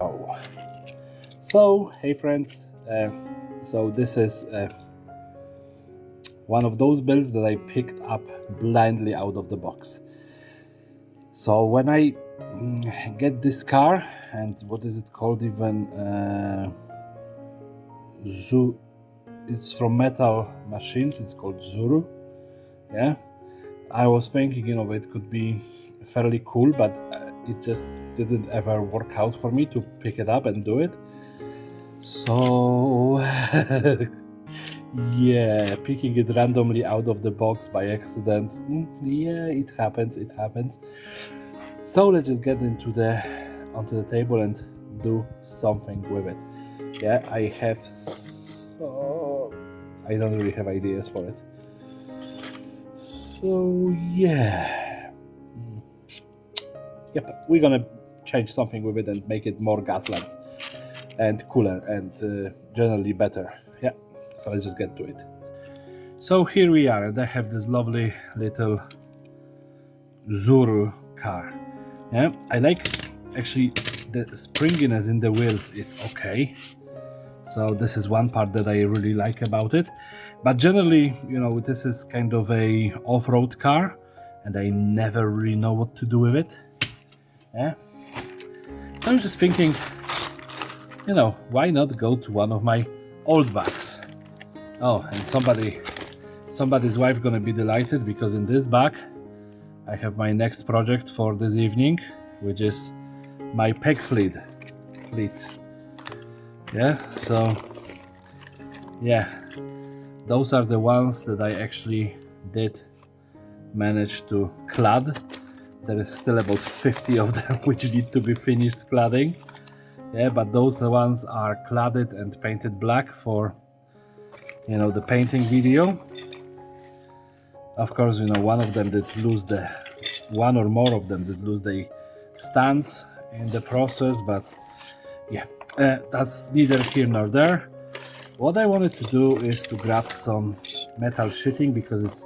Oh, so hey friends, so this is one of those builds that I picked up blindly out of the box. So when I get this car, and what is it called even? It's from Metal Machines, it's called Zuru. Yeah, I was thinking, it could be fairly cool, but it just didn't ever work out for me to pick it up and do it. So yeah, picking it randomly out of the box by accident, yeah, it happens. So let's just get onto the table and do something with it. Yeah, I don't really have ideas for it. So yeah, yep, we're gonna change something with it and make it more Gaslands and cooler and generally better. Yeah, so let's just get to it. So here we are, and I have this lovely little Zuru car. Yeah, I like actually the springiness in the wheels is okay. So this is one part that I really like about it. But generally, this is kind of a off-road car, and I never really know what to do with it. Yeah. So I was just thinking, why not go to one of my old bags? Oh, and somebody's wife gonna be delighted, because in this bag I have my next project for this evening, which is my peg fleet. Yeah, so yeah, those are the ones that I actually did manage to clad. There is still about 50 of them which need to be finished cladding. Yeah, but those ones are cladded and painted black for the painting video. Of course, one of them did lose one or more of them did lose the stands in the process, but yeah, that's neither here nor there. What I wanted to do is to grab some metal sheeting, because it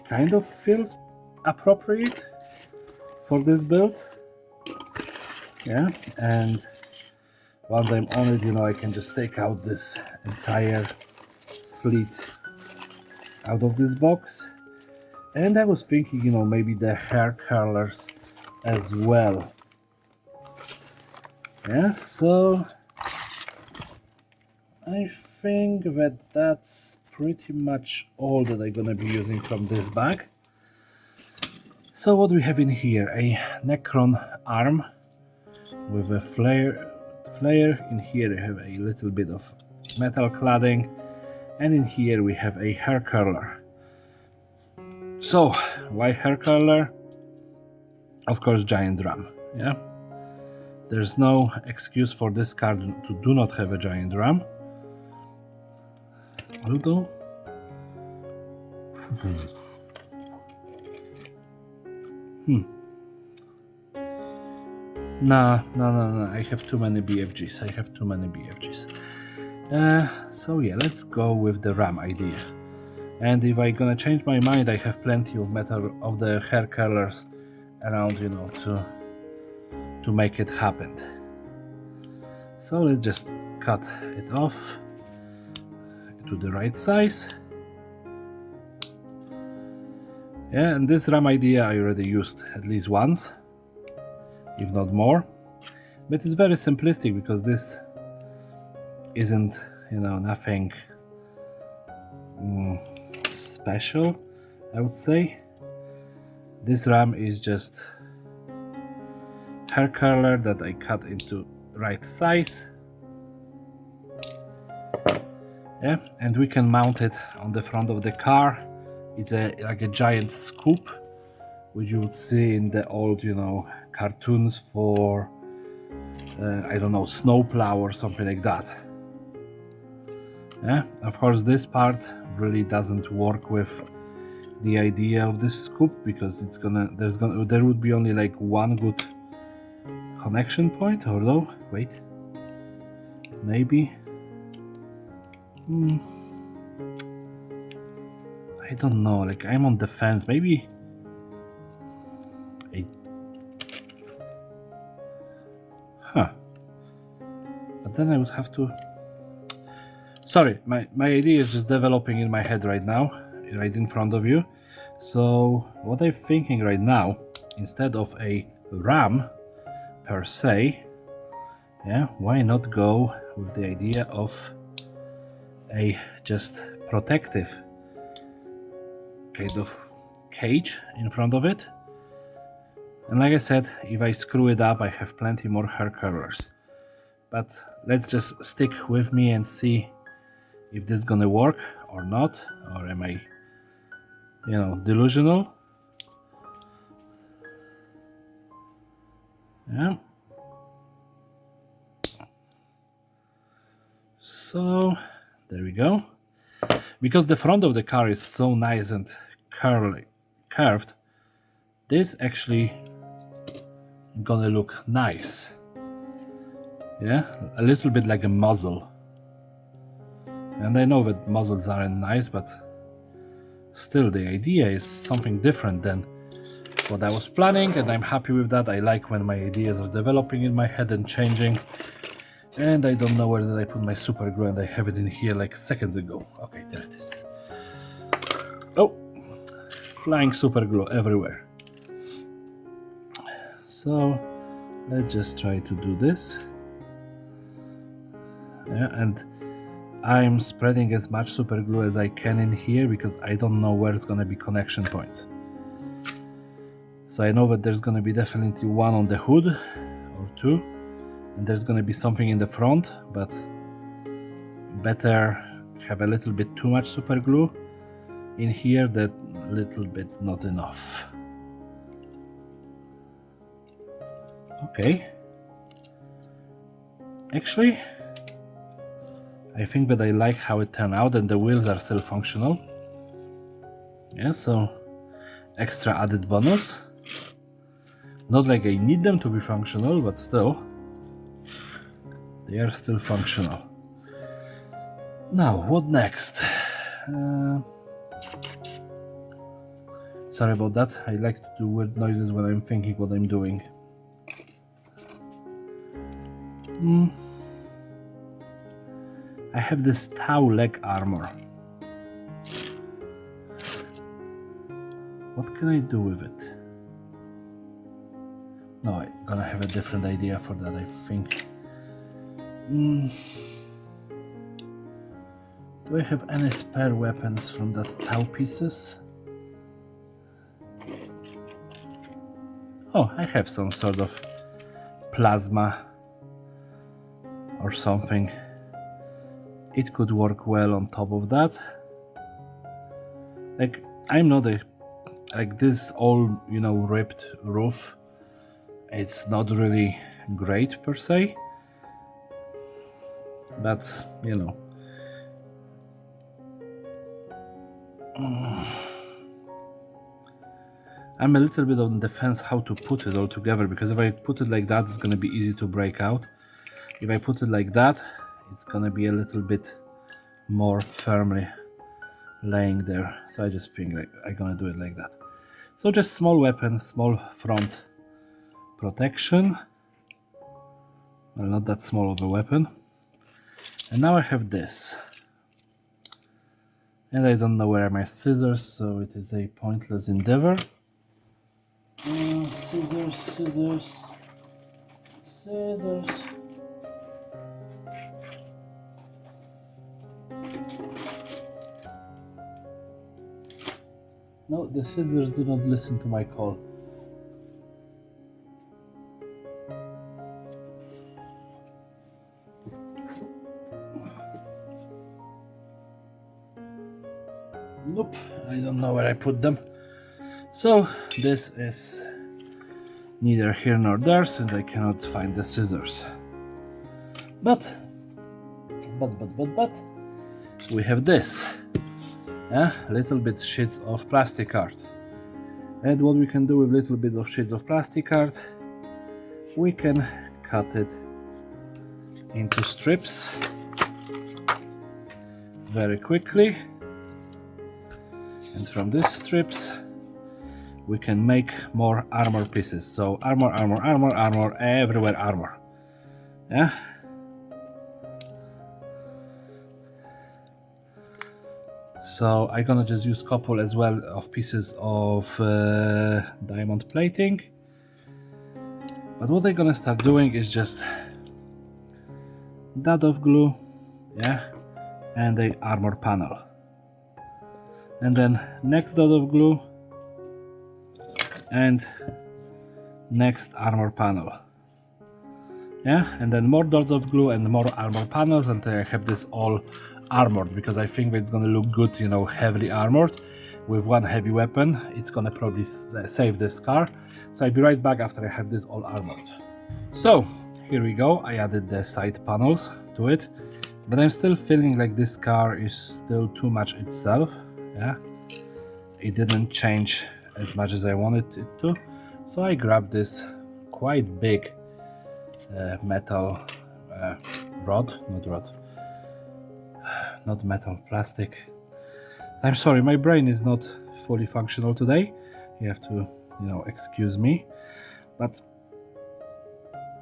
kind of feels appropriate for this build. Yeah, and once I'm on it, I can just take out this entire fleet out of this box. And I was thinking, maybe the hair curlers as well. Yeah, so I think that's pretty much all that I'm gonna be using from this bag. So what we have in here, a Necron arm with a flare. In here we have a little bit of metal cladding, and in here we have a hair curler. So why hair curler? Of course, giant drum. Yeah, there's no excuse for this car to do not have a giant drum. Although no, I have too many BFGs. So yeah, let's go with the RAM idea. And if I'm gonna change my mind, I have plenty of metal of the hair curlers around, to make it happen. So let's just cut it off to the right size. Yeah, and this RAM idea I already used at least once, if not more. But it's very simplistic, because this isn't, nothing special, I would say. This RAM is just hair curler that I cut into right size. Yeah, and we can mount it on the front of the car. It's like a giant scoop, which you would see in the old, cartoons for I don't know, snowplow or something like that. Yeah, of course this part really doesn't work with the idea of this scoop, because there would be only like one good connection point. Although, wait, maybe I don't know, like I'm on the fence. Maybe then I would have to... Sorry, my idea is just developing in my head right now, right in front of you. So what I'm thinking right now, instead of a ram per se, yeah, why not go with the idea of a just protective kind of cage in front of it. And like I said, if I screw it up, I have plenty more hair curlers. But let's just stick with me and see if this is gonna work or not, or am I, delusional? Yeah. So there we go. Because the front of the car is so nice and curved, this actually gonna look nice. Yeah, a little bit like a muzzle. And I know that muzzles aren't nice, but still the idea is something different than what I was planning, and I'm happy with that. I like when my ideas are developing in my head and changing. And I don't know where did I put my super glue, and I have it in here like seconds ago. Okay, there it is. Oh, flying super glue everywhere. So let's just try to do this. Yeah, and I'm spreading as much super glue as I can in here because I don't know where it's gonna be connection points. So I know that there's gonna be definitely one on the hood or two, and there's gonna be something in the front, but better have a little bit too much super glue in here than a little bit not enough. Okay. Actually, I think that I like how it turned out, and the wheels are still functional. Yeah, so extra added bonus. Not like I need them to be functional, but still, they are still functional. Now, what next? Sorry about that. I like to do weird noises when I'm thinking what I'm doing. I have this Tau leg armor. What can I do with it? No, I'm gonna have a different idea for that, I think. Do I have any spare weapons from that Tau pieces? Oh, I have some sort of plasma or something. It could work well on top of that. Like, I'm not like this all, ripped roof. It's not really great per se, but I'm a little bit on the fence how to put it all together, because if I put it like that, it's gonna be easy to break out. If I put it like that, it's gonna be a little bit more firmly laying there. So I just think like I'm gonna do it like that. So just small weapon, small front protection. Well, not that small of a weapon. And now I have this. And I don't know where are my scissors, so it is a pointless endeavor. Scissors. No, the scissors do not listen to my call. Nope, I don't know where I put them. So this is neither here nor there, since I cannot find the scissors. But we have this. A little bit sheets of plastic card. And what we can do with little bit of sheets of plastic card, we can cut it into strips very quickly. And from these strips we can make more armor pieces. So armor, everywhere armor. Yeah. So I'm gonna just use couple as well of pieces of diamond plating. But what I'm gonna start doing is just dot of glue, yeah, and a armor panel. And then next dot of glue and next armor panel. Yeah, and then more dots of glue and more armor panels until I have this all armored, because I think it's gonna look good, you know, heavily armored. With one heavy weapon, it's gonna probably save this car. So I'll be right back after I have this all armored. So here we go. I added the side panels to it, but I'm still feeling like this car is still too much itself. Yeah, it didn't change as much as I wanted it to. So I grabbed this quite big metal not metal, plastic. I'm sorry, my brain is not fully functional today. You have to, you know, excuse me. But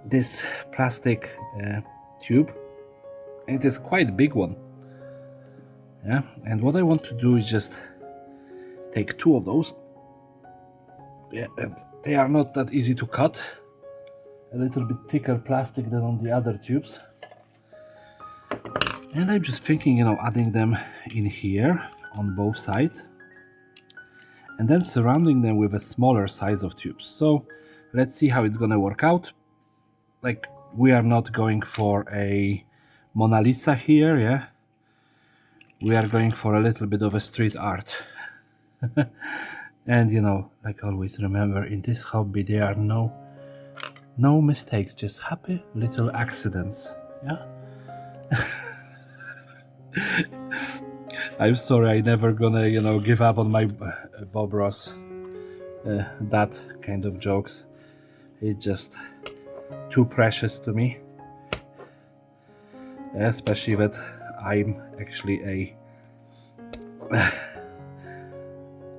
this plastic tube, and it is quite a big one. Yeah, and what I want to do is just take two of those. Yeah, and they are not that easy to cut. A little bit thicker plastic than on the other tubes. And I'm just thinking, you know, adding them in here on both sides and then surrounding them with a smaller size of tubes. So let's see how it's gonna work out. Like, we are not going for a Mona Lisa here, yeah? We are going for a little bit of a street art. And, you know, like always, remember, in this hobby there are no mistakes, just happy little accidents, yeah? I'm sorry, I never gonna, you know, give up on my Bob Ross that kind of jokes. It's just too precious to me, especially that I'm actually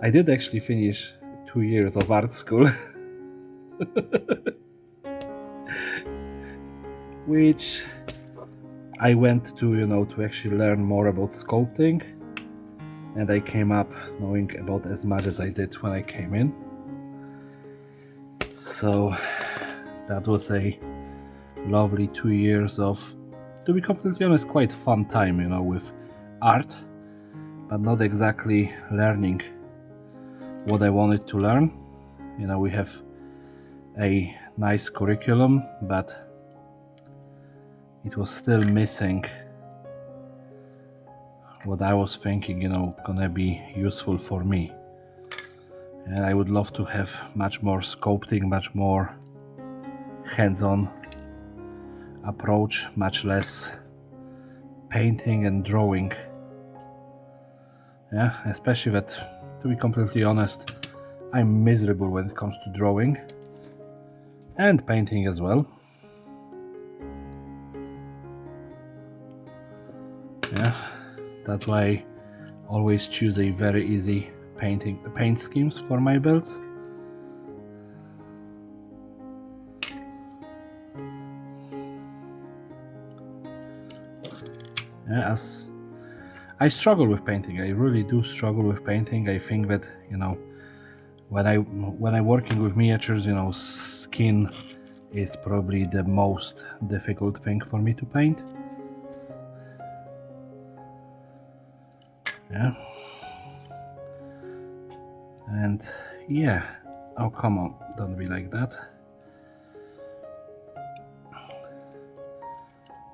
I did actually finish 2 years of art school. Which I went to, you know, to actually learn more about sculpting, and I came up knowing about as much as I did when I came in. So that was a lovely 2 years of, to be completely honest, quite fun time, you know, with art, but not exactly learning what I wanted to learn. You know, we have a nice curriculum, but it was still missing what I was thinking, you know, gonna be useful for me. And I would love to have much more sculpting, much more hands-on approach, much less painting and drawing. Yeah, especially that, to be completely honest, I'm miserable when it comes to drawing and painting as well. Yeah, that's why I always choose a very easy paint schemes for my builds. Yeah, as I struggle with painting, I really do struggle with painting. I think that, you know, when I'm working with miniatures, you know, skin is probably the most difficult thing for me to paint. Yeah. And yeah, oh come on, don't be like that.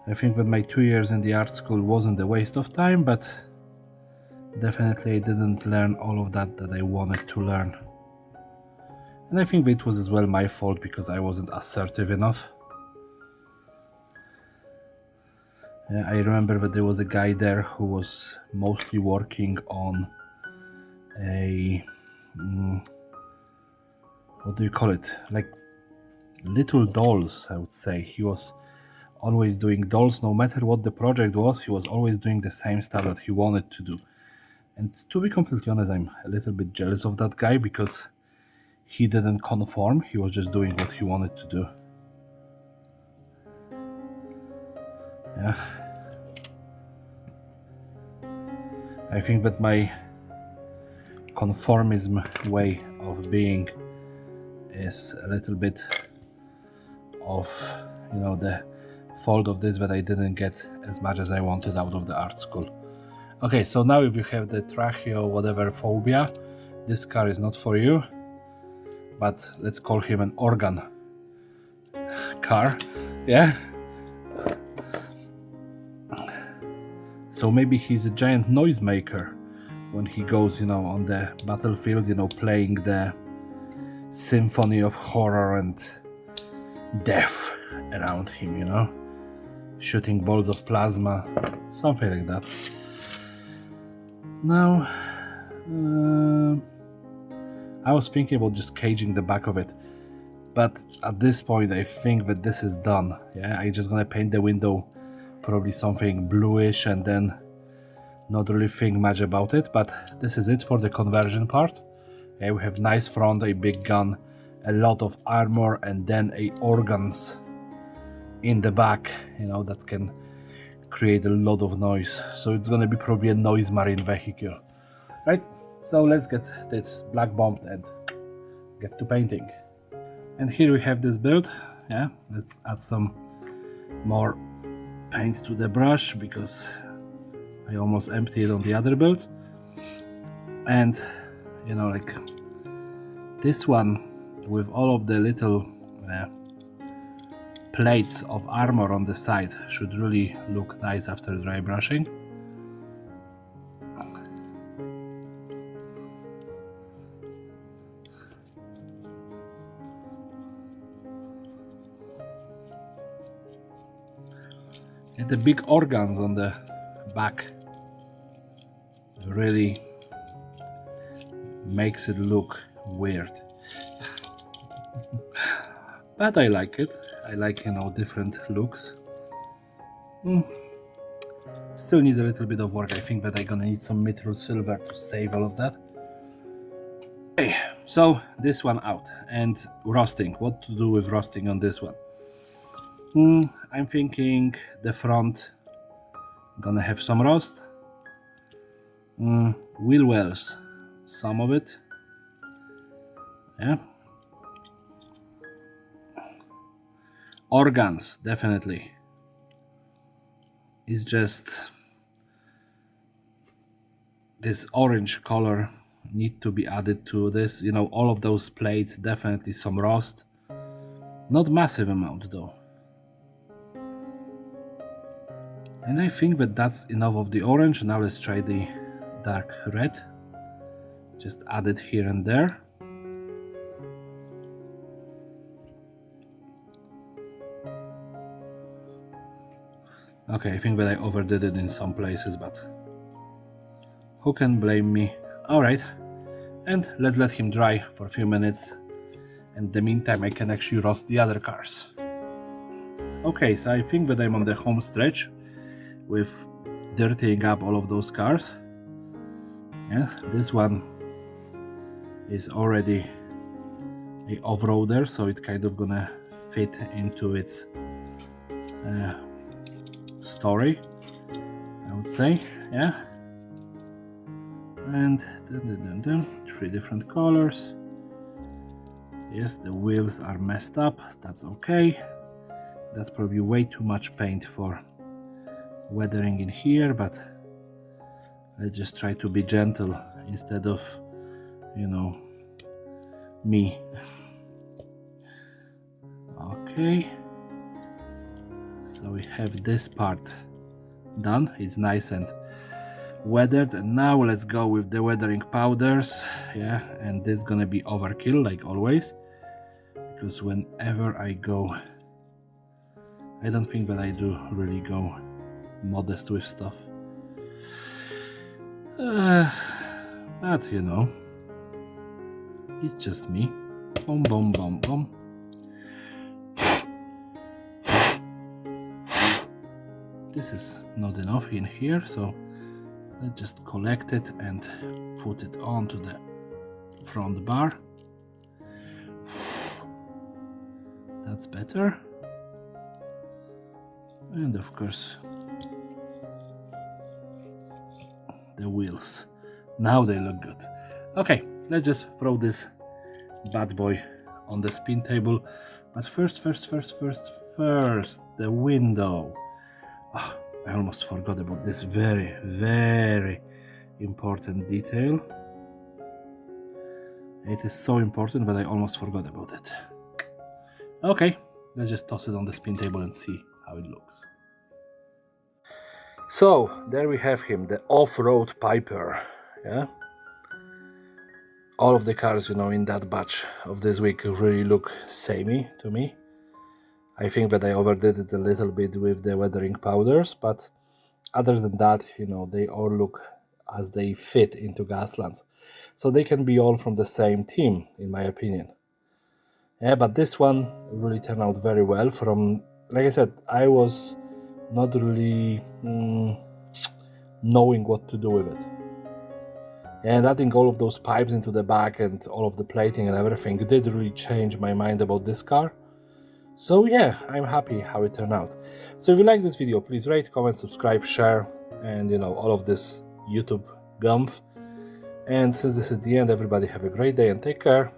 I think that my 2 years in the art school wasn't a waste of time, but definitely I didn't learn all of that I wanted to learn. And I think it was as well my fault because I wasn't assertive enough. I remember that there was a guy there who was mostly working on a what do you call it, like little dolls, I would say. He was always doing dolls, no matter what the project was. He was always doing the same stuff that he wanted to do. And to be completely honest, I'm a little bit jealous of that guy because he didn't conform. He was just doing what he wanted to do. Yeah. I think that my conformism way of being is a little bit of, you know, the fault of this, that I didn't get as much as I wanted out of the art school. Okay, so now if you have the tracheo whatever phobia, this car is not for you, but let's call him an organ car, yeah? So maybe he's a giant noisemaker when he goes, you know, on the battlefield, you know, playing the symphony of horror and death around him, you know, shooting balls of plasma, something like that. Now, I was thinking about just caging the back of it, but at this point I think that this is done. Yeah, I'm just gonna paint the window probably something bluish and then not really think much about it, but this is it for the conversion part. Okay, we have nice front, a big gun, a lot of armor, and then a organs in the back, you know, that can create a lot of noise. So it's gonna be probably a noise marine vehicle, right? So let's get this black bombed and get to painting. And here we have this build. Yeah, let's add some more paint to the brush because I almost emptied on the other builds. And you know, like this one with all of the little plates of armor on the side should really look nice after dry brushing. And the big organs on the back really makes it look weird. But I like it. I like, you know, different looks. Still need a little bit of work. I think that I'm gonna need some mithril silver to save all of that. Okay, so this one out. And rusting. What to do with rusting on this one? I'm thinking the front gonna have some rust. Wheel wells, some of it. Yeah. Organs, definitely. It's just this orange color need to be added to this. You know, all of those plates, definitely some rust. Not massive amount though. And I think that that's enough of the orange. Now let's try the dark red. Just add it here and there. Okay, I think that I overdid it in some places, but who can blame me? Alright, and let's let him dry for a few minutes. And in the meantime, I can actually roast the other cars. Okay, so I think that I'm on the home stretch with dirtying up all of those cars. Yeah, this one is already a off-roader, so it's kind of gonna fit into its story, I would say. Yeah, and three different colors. Yes, the wheels are messed up, that's okay. That's probably way too much paint for weathering in here, but let's just try to be gentle instead of, you know, me. Okay, so we have this part done. It's nice and weathered, and now let's go with the weathering powders. Yeah, and this is gonna be overkill like always, because whenever I go, I don't think that I do really go modest with stuff. But you know, it's just me. Boom, boom, boom, boom. This is not enough in here, so let's just collect it and put it onto the front bar. That's better. And of course, the wheels. Now they look good. Okay, let's just throw this bad boy on the spin table. But first, the window. Oh, I almost forgot about this very, very important detail. It is so important, but I almost forgot about it. Okay, let's just toss it on the spin table and see how it looks. So there we have him, the off-road Piper. Yeah, all of the cars, you know, in that batch of this week really look samey to me. I think that I overdid it a little bit with the weathering powders, but other than that, you know, they all look as they fit into Gaslands. So they can be all from the same team, in my opinion. Yeah, but this one really turned out very well. From, like I said, I was not really knowing what to do with it. And adding all of those pipes into the back and all of the plating and everything did really change my mind about this car. So yeah, I'm happy how it turned out. So if you like this video, please rate, comment, subscribe, share, and you know, all of this YouTube gumph. And since this is the end, everybody have a great day and take care.